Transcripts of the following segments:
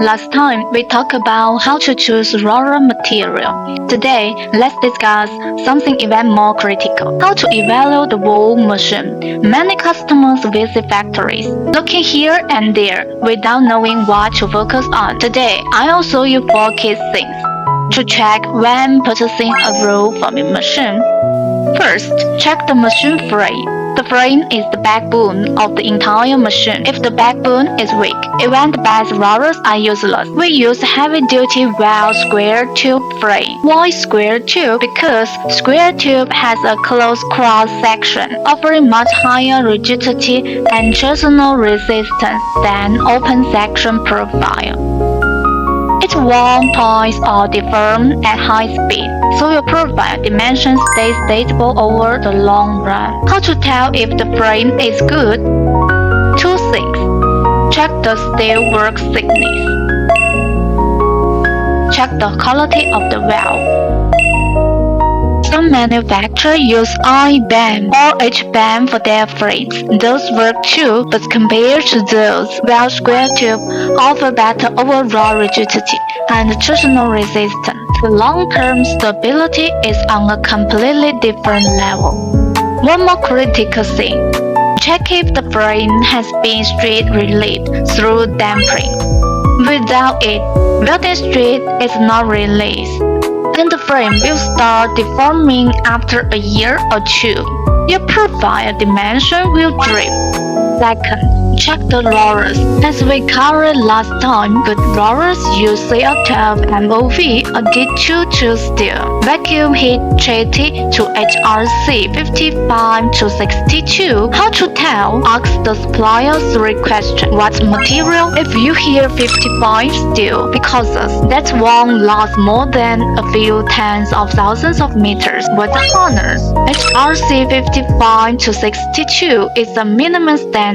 Last time we talked about how to choose raw material. Today, let's discuss something even more critical: how to evaluate the wool machine. Many customers visit factories, looking here and there without knowing what to focus on. Today, I'll show you 4 key things to check when purchasing a roll forming machine. First, check the machine frame. The frame is the backbone of the entire machine. If the backbone is weak, even the best rollers are useless. We use heavy-duty valve square tube frame. Why square tube? Because square tube has a closed cross-section, offering much higher rigidity and torsional resistance than open-section profile. Its won't point or deform at high speed, so your profile dimension stays stable over the long run. How to tell if the frame is good? 2 things. Check the steelwork thickness. Check the quality of the valve. Some manufacturers use I-band or H-band for their frames. Those work too, but compared to those, valve square tube offer better overall rigidity and torsional resistance. The long-term stability is on a completely different level. One more critical thing: check if the frame has been straight relieved through damping. Without it, welding straight is not released, and the frame will start deforming after a year or 2. Your profile dimension will drip. Second, check the rollers. As we covered last time, good rollers use CL12 MOV or D22 steel, vacuum heat treated to HRC 55 to 62. How to tell? Ask the supplier 3 questions. What material? If you hear 55 steel, because that won't last more than a few tens of thousands of meters. What harness? HRC 55 to 62 is the minimum standard.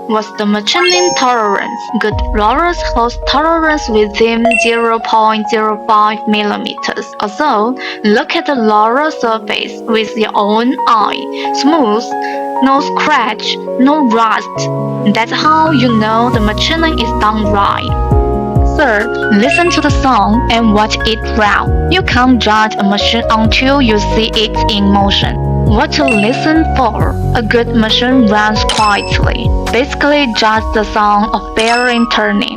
What's the machining tolerance? Good rollers hold tolerance within 0.05 millimeters. Also, look at the roller surface with your own eye. Smooth, no scratch, no rust. That's how you know the machining is done right. Third, listen to the song and watch it run. You can't judge a machine until you see it in motion. What to listen for? A good machine runs quietly, basically just the sound of bearing turning.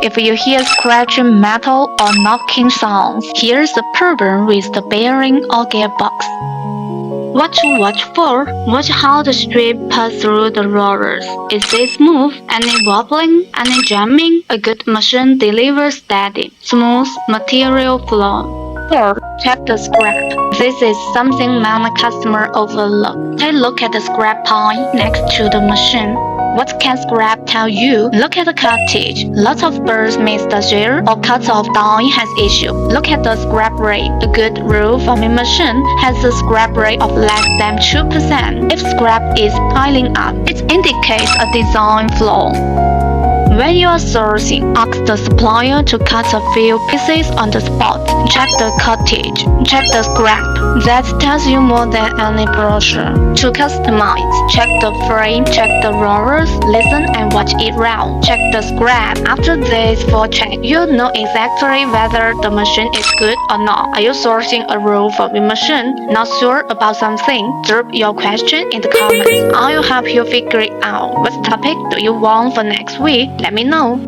If you hear scratching metal or knocking sounds, here's the problem with the bearing or gearbox. What to watch for? Watch how the strip passes through the rollers. Is it smooth? Any wobbling? Any jamming? A good machine delivers steady, smooth material flow. Fourth, check the scrap. This is something many customers overlook. Take a look at the scrap pile next to the machine. What can scrap tell you? Look at the cuttage. Lots of birds miss the shear or cuts off die has issue. Look at the scrap rate. A good roll forming machine has a scrap rate of less than 2%. If scrap is piling up, it indicates a design flaw. When you are sourcing, ask the supplier to cut a few pieces on the spot. Check the cuttage. Check the scrap. That tells you more than any brochure. To customize, check the frame, check the rollers, listen and watch it run. Check the scrap. After these 4 checks, you'll know exactly whether the machine is good or not. Are you sourcing a roll forming machine? Not sure about something? Drop your question in the comments. I'll help you figure it out. What topic do you want for next week? Let me know.